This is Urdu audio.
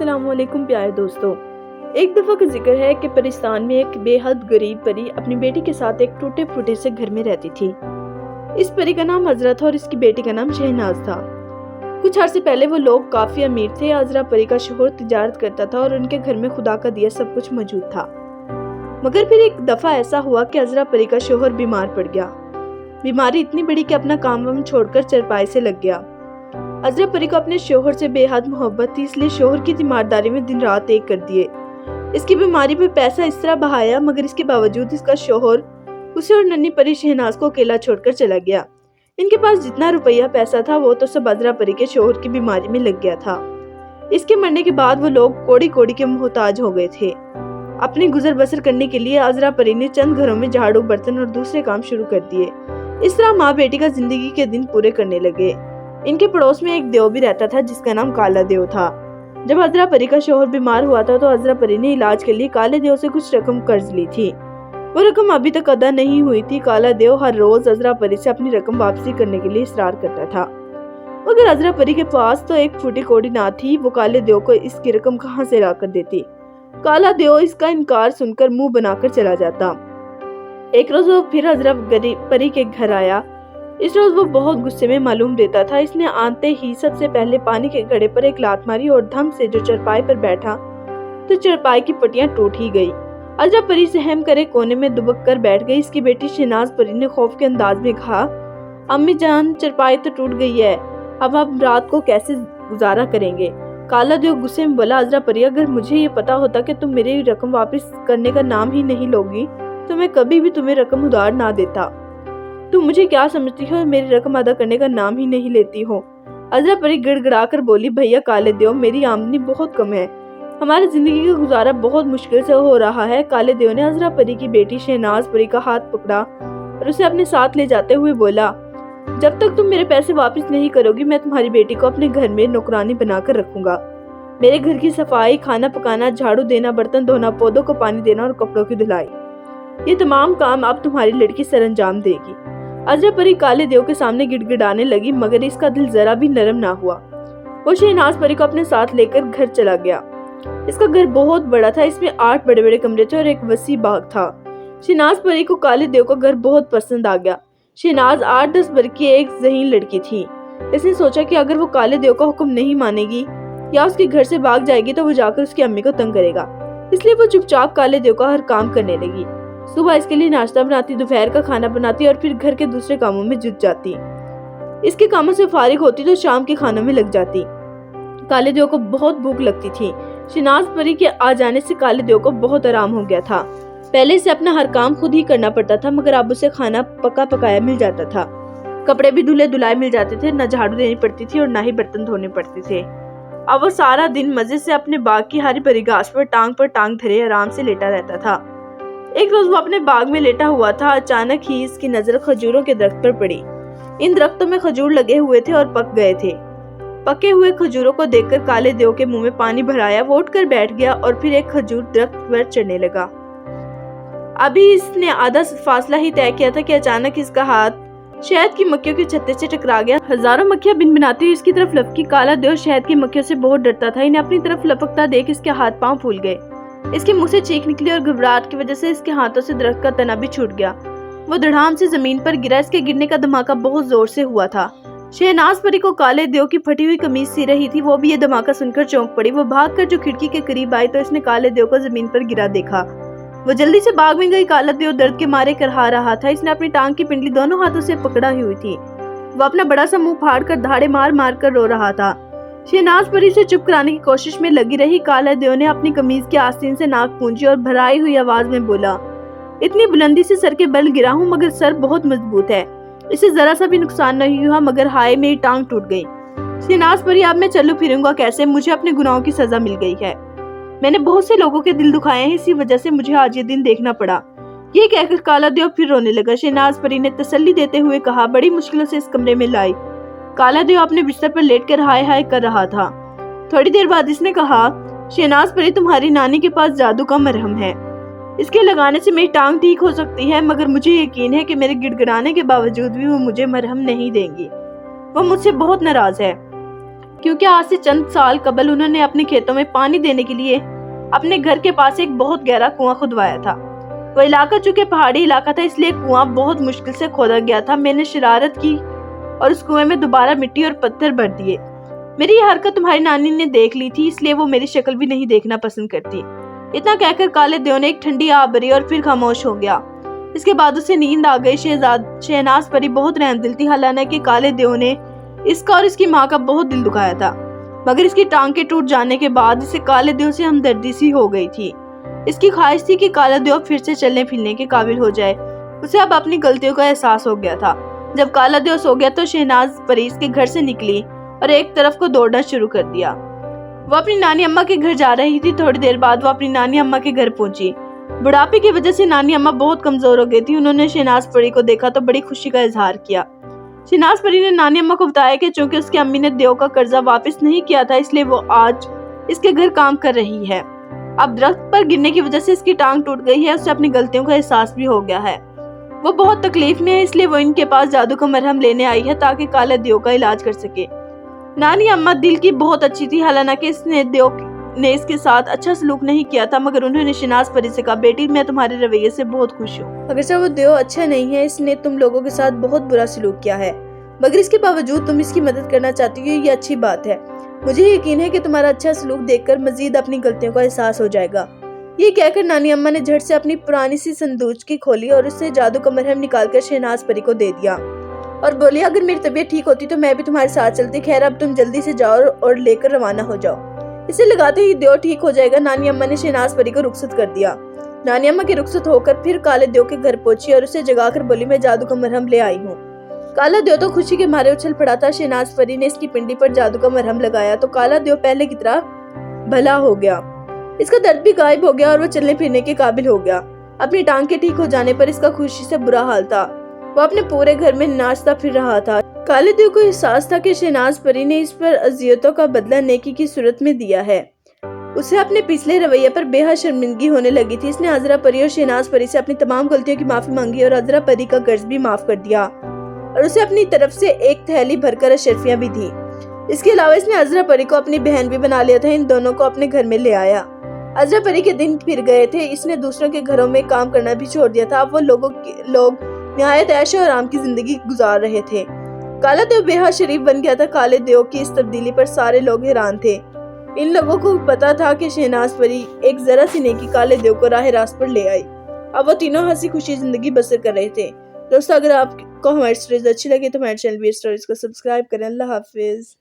السلام علیکم پیارے دوستو۔ ایک دفعہ کا ذکر ہے کہ پرستان میں ایک بے حد غریب پری اپنی بیٹی کے ساتھ ایک ٹوٹے پھوٹے سے گھر میں رہتی تھی۔ اس پری کا نام عذرا تھا اور اس کی بیٹی کا نام شہناز تھا۔ کچھ عرصے پہلے وہ لوگ کافی امیر تھے۔ عذرا پری کا شوہر تجارت کرتا تھا اور ان کے گھر میں خدا کا دیا سب کچھ موجود تھا، مگر پھر ایک دفعہ ایسا ہوا کہ عذرا پری کا شوہر بیمار پڑ گیا۔ بیماری اتنی بڑی کہ اپنا کام وام چھوڑ کر چرپائی سے لگ گیا۔ عذرا پری کو اپنے شوہر سے بے حد محبت تھی، اس لیے شوہر کی تیمارداری میں دن رات ایک کر دیے۔ اس کی بیماری پہ پیسہ اس طرح بہایا، مگر اس کے باوجود اس کا شوہر اسے اور ننھی پری شہناز کو اکیلا چھوڑ کر چلا گیا۔ ان کے پاس جتنا روپیہ پیسہ تھا وہ تو سب عذرا پری کے شوہر کی بیماری میں لگ گیا تھا۔ اس کے مرنے کے بعد وہ لوگ کوڑی کوڑی کے محتاج ہو گئے تھے۔ اپنی گزر بسر کرنے کے لیے عذرا پری نے چند گھروں میں جھاڑو برتن اور دوسرے کام شروع کر دیے۔ اس طرح ماں بیٹی کا زندگی کے دن پورے کرنے لگے۔ ان کے پڑوس میں ایک دیو بھی رہتا تھا جس کا نام کالا دیو تھا۔ جب عذرا پری کا شوہر بیمار ہوا تھا تو عذرا پری نے علاج کے لیے کالے دیو سے کچھ رقم قرض لی تھی۔ وہ رقم ابھی تک ادا نہیں ہوئی تھی۔ کالا دیو ہر روز عذرا پری سے اپنی رقم واپسی کرنے کے لیے اصرار کرتا تھا، مگر عذرا پری کے پاس تو ایک پھوٹی کوڑی نہ تھی۔ وہ کالے دیو کو اس کی رقم کہاں سے لا کر دیتی؟ کالا دیو اس کا انکار سن کر منہ بنا کر چلا جاتا۔ ایک روز وہ پھر عذرا پری کے گھر آیا۔ اس روز وہ بہت غصے میں معلوم دیتا تھا۔ اس نے آتے ہی سب سے پہلے پانی کے گھڑے پر ایک لات ماری اور دھم سے جو چرپائی پر بیٹھا تو چرپائی کی پٹیاں ٹوٹ ہی گئی۔ عذرا پری سہم کرے کونے میں دبک کر بیٹھ گئی۔ اس کی بیٹی شہناز پری نے خوف کے انداز میں کہا، امی جان چرپائی تو ٹوٹ گئی ہے، اب ہم رات کو کیسے گزارا کریں گے؟ کالا دیو غصے میں بولا، عذرا پری اگر مجھے یہ پتا ہوتا کہ تم میری رقم واپس کرنے کا نام ہی نہیں لوگی تو میں کبھی بھی تمہیں رقم ادھار نہ دیتا۔ تم مجھے کیا سمجھتی ہو؟ میری رقم ادا کرنے کا نام ہی نہیں لیتی ہو۔ عذرا پری گڑ گڑا کر بولی، بھیا کالے دیو میری آمدنی بہت کم ہے، ہماری زندگی کا گزارا بہت مشکل سے ہو رہا ہے۔ کالے دیو نے عذرا پری کی بیٹی شہناز پری کا ہاتھ پکڑا اور اسے اپنے ساتھ لے جاتے ہوئے بولا، جب تک تم میرے پیسے واپس نہیں کرو گی میں تمہاری بیٹی کو اپنے گھر میں نوکرانی بنا کر رکھوں گا۔ میرے گھر کی صفائی، کھانا پکانا، جھاڑو دینا، برتن دھونا، پودوں کو پانی دینا اور کپڑوں کی دھلائی، یہ تمام کام اب تمہاری لڑکی سر انجام دے گی۔ عذرا پری کالے دیو کے سامنے گڑ گڑانے لگی، مگر اس کا دل ذرا بھی نرم نہ ہوا۔ وہ شہناز پری کو اپنے ساتھ لے کر گھر چلا گیا۔ اس کا گھر بہت بڑا تھا، اس میں 8 بڑے بڑے کمرے تھے اور ایک وسیع باغ تھا۔ شہناز پری کو کالے دیو کا گھر بہت پسند آ گیا۔ شہناز 8-10 برس کی ایک ذہین لڑکی تھی۔ اس نے سوچا کہ اگر وہ کالے دیو کا حکم نہیں مانے گی یا اس کے گھر سے بھاگ جائے گی تو وہ جا کر اس کی امی کو تنگ کرے گا، اس لیے وہ چپ چاپ کالے دیو کا ہر کام کرنے لگی۔ صبح اس کے لیے ناشتہ بناتی، دوپہر کا کھانا بناتی اور پھر گھر کے دوسرے کاموں میں جٹ جاتی۔ اس کے کاموں سے فارغ ہوتی تو شام کے کھانوں میں لگ جاتی۔ کالے دیو کو بہت بھوک لگتی تھی۔ شہناز پری کے آ جانے سے کالے دیو کو بہت آرام ہو گیا تھا۔ پہلے سے اپنا ہر کام خود ہی کرنا پڑتا تھا، مگر اب اسے کھانا پکا پکایا مل جاتا تھا، کپڑے بھی دھلے دھلائے مل جاتے تھے، نہ جھاڑو دینی پڑتی تھی اور نہ ہی برتن دھونے پڑتے تھے۔ اب وہ سارا دن مزے سے اپنے باغ کی ہری بھری گھاس پر ٹانگ دھرے آرام سے لیٹا رہتا تھا۔ ایک روز وہ اپنے باغ میں لیٹا ہوا تھا، اچانک ہی اس کی نظر کھجوروں کے درخت پر پڑی۔ ان درختوں میں کھجور لگے ہوئے تھے اور پک گئے تھے۔ پکے ہوئے کھجوروں کو دیکھ کر کالے دیو کے منہ میں پانی بھر آیا۔ وہ اٹھ کر بیٹھ گیا اور پھر ایک کھجور درخت پر چڑھنے لگا۔ ابھی اس نے آدھا فاصلہ ہی طے کیا تھا کہ اچانک اس کا ہاتھ شہد کی مکھیوں کے چھتے سے ٹکرا گیا۔ ہزاروں مکھیاں بن بناتی ہوئی اس کی طرف لپکی۔ کالا دیو شہد کی مکھیوں سے بہت ڈرتا تھا، انہیں اپنی طرف لپکتا دیکھ اس کے ہاتھ پاؤں پھول گئے۔ اس کے منہ سے چیخ نکلی اور گھبراہٹ کی وجہ سے اس کے ہاتھوں سے درخت کا تنا بھی چھوٹ گیا۔ وہ دھڑام سے زمین پر گرا۔ اس کے گرنے کا دھماکہ بہت زور سے ہوا تھا۔ شہناز پری کو کالے دیو کی پھٹی ہوئی قمیص سی رہی تھی، وہ بھی یہ دھماکہ سن کر چونک پڑی۔ وہ بھاگ کر جو کھڑکی کے قریب آئی تو اس نے کالے دیو کو زمین پر گرا دیکھا۔ وہ جلدی سے باغ میں گئی۔ کالا دیو درد کے مارے کرہا رہا تھا۔ اس نے اپنی ٹانگ کی پنڈلی دونوں ہاتھوں سے پکڑا ہوئی تھی۔ وہ اپنا بڑا سا منہ پھاڑ کر دھاڑے مار مار کر رو رہا تھا۔ شہناز پری سے چپ کرانے کی کوشش میں لگی رہی۔ کالا دیو نے اپنی قمیض کے آستین سے ناک پونجی اور بھرائی ہوئی آواز میں بولا، اتنی بلندی سے سر کے بل گرا ہوں مگر سر بہت مضبوط ہے، اسے ذرا سا بھی نقصان نہیں ہوا، مگر ہائے میری ٹانگ ٹوٹ گئی۔ شہناز پری اب میں چلوں پھروں گا کیسے؟ مجھے اپنے گناہوں کی سزا مل گئی ہے، میں نے بہت سے لوگوں کے دل دکھائے ہیں، اسی وجہ سے مجھے آج یہ دن دیکھنا پڑا۔ یہ کہہ کر کالا دیو پھر رونے لگا۔ شہناز پری نے تسلی دیتے ہوئے کہا، بڑی مشکلوں سے اس کمرے میں لائی۔ کالا دیو اپنے بستر پر لیٹ کر ہائے ہائے کر رہا تھا۔ تھوڑی دیر بعد اس نے کہا، شہناز پری تمہاری نانی کے پاس جادو کا مرہم ہے، اس کے لگانے سے میری ٹانگ ٹھیک ہو سکتی ہے، مگر مجھے یقین ہے کہ میرے گڑ گڑانے کے باوجود بھی وہ مجھے مرہم نہیں دیں گی، وہ مجھ سے بہت ناراض ہے۔ کیونکہ آج سے چند سال قبل انہوں نے اپنے کھیتوں میں پانی دینے کے لیے اپنے گھر کے پاس ایک بہت گہرا کنواں کھدوایا تھا۔ وہ علاقہ چونکہ پہاڑی علاقہ تھا، اس لیے کنواں بہت مشکل سے کھودا گیا تھا۔ میں نے شرارت کی اور اس کنویں میں دوبارہ مٹی اور پتھر بھر دیے۔ میری یہ حرکت تمہاری نانی نے دیکھ لی تھی، اس لیے وہ میری شکل بھی نہیں دیکھنا پسند کرتی۔ اتنا کہہ کر کالے دیو نے ایک ٹھنڈی آہ بھری اور پھر خاموش ہو گیا۔ اس کے بعد اسے نیند آ گئی۔ شہناز پری بہت رحم دل تھی، حالانکہ کالے دیو نے اس کا اور اس کی ماں کا بہت دل دکھایا تھا، مگر اس کی ٹانگ کے ٹوٹ جانے کے بعد اسے کالے دیو سے ہمدردی سی ہو گئی تھی۔ اس کی خواہش تھی کہ کالا دیو پھر سے چلنے پھرنے کے قابل ہو جائے۔ اسے اب اپنی غلطیوں کا احساس ہو گیا تھا۔ جب کالا دیو سو گیا تو شہناز پری اس کے گھر سے نکلی اور ایک طرف کو دوڑنا شروع کر دیا۔ وہ اپنی نانی اماں کے گھر جا رہی تھی۔ تھوڑی دیر بعد وہ اپنی نانی اماں کے گھر پہنچی۔ بڑھاپے کی وجہ سے نانی اماں بہت کمزور ہو گئی تھی۔ انہوں نے شہناز پری کو دیکھا تو بڑی خوشی کا اظہار کیا۔ شہناز پری نے نانی اماں کو بتایا کہ چونکہ اس کی امی نے دیو کا قرضہ واپس نہیں کیا تھا، اس لیے وہ آج اس کے گھر کام کر رہی ہے۔ اب درخت پر گرنے کی وجہ سے اس کی ٹانگ ٹوٹ گئی ہے، اسے اپنی غلطیوں کا احساس بھی ہو گیا ہے۔ وہ بہت تکلیف میں ہے، اس لیے وہ ان کے پاس جادو کا مرہم لینے آئی ہے تاکہ کالے دیو کا علاج کر سکے۔ نانی اماں دل کی بہت اچھی تھی، حالانکہ اس نے دیو نے اس کے ساتھ اچھا سلوک نہیں کیا تھا، مگر انہوں نے شہناز پری سے کہا، بیٹی میں تمہارے رویے سے بہت خوش ہوں۔ اگرچہ وہ دیو اچھا نہیں ہے، اس نے تم لوگوں کے ساتھ بہت برا سلوک کیا ہے، مگر اس کے باوجود تم اس کی مدد کرنا چاہتی ہو، یہ اچھی بات ہے۔ مجھے یقین ہے کہ تمہارا اچھا سلوک دیکھ کر مزید اپنی غلطیوں کا احساس ہو جائے گا۔ یہ کہہ کر نانی اماں نے جھٹ سے اپنی پرانی سی صندوق کی کھولی اور اس سے جادو کا مرہم نکال کر شہناز پری کو دے دیا اور بولی، اگر میری طبیعت ٹھیک ہوتی تو میں بھی تمہارے ساتھ چلتی، خیر اب تم جلدی سے جاؤ اور لے کر روانہ ہو جاؤ۔ اسے لگاتے ہی دیو ٹھیک ہو جائے گا۔ نانی اماں نے شہناز پری کو رخصت کر دیا۔ نانی اماں کے رخصت ہو کر پھر کالے دیو کے گھر پہنچی اور اسے جگا کر بولی، میں جادو کا مرہم لے آئی ہوں۔ کالا دیو تو خوشی کے مارے اچھل پڑا تھا۔ شہناز پری نے اس کی پنڈی پر جادو کا مرہم لگایا تو کالا دیو پہلے کی طرح بھلا ہو گیا۔ اس کا درد بھی غائب ہو گیا اور وہ چلنے پھرنے کے قابل ہو گیا۔ اپنی ٹانگ کے ٹھیک ہو جانے پر اس کا خوشی سے برا حال تھا۔ وہ اپنے پورے گھر میں ناچتا پھر رہا تھا۔ کالے دیو کو احساس تھا کہ شہناز پری نے اس پر اذیتوں کا بدلہ نیکی کی صورت میں دیا ہے۔ اسے اپنے پچھلے رویے پر بے حد شرمندگی ہونے لگی تھی۔ اس نے عذرا پری اور شہناز پری سے اپنی تمام غلطیوں کی معافی مانگی اور عذرا پری کا قرض بھی معاف کر دیا اور اسے اپنی طرف سے ایک تھیلی بھر کر اشرفیاں بھی دی۔ اس کے علاوہ اس نے عذرا پری کو اپنی بہن بھی بنا لیا تھا۔ ان دونوں کو اپنے گھر میں لے آیا۔ عذرا پری کے دن پھر گئے تھے۔ اس نے دوسروں کے گھروں میں کام کرنا بھی چھوڑ دیا تھا۔ اب وہ لوگ نہایت عیش و آرام کی زندگی گزار رہے تھے۔ کالا دیو بے حد شریف بن گیا تھا۔ کالے دیو کی اس تبدیلی پر سارے لوگ حیران تھے۔ ان لوگوں کو پتا تھا کہ شہناز پری ایک ذرا سی نیکی کالے دیو کو راہ راست پر لے آئی۔ اب وہ تینوں ہنسی خوشی زندگی بسر کر رہے تھے۔ دوستو، اگر آپ کو ہماری سٹوریز اچھی لگی تو ہمارے چینل ویئر سٹوریز کو سبسکرائب کریں۔ اللہ حافظ۔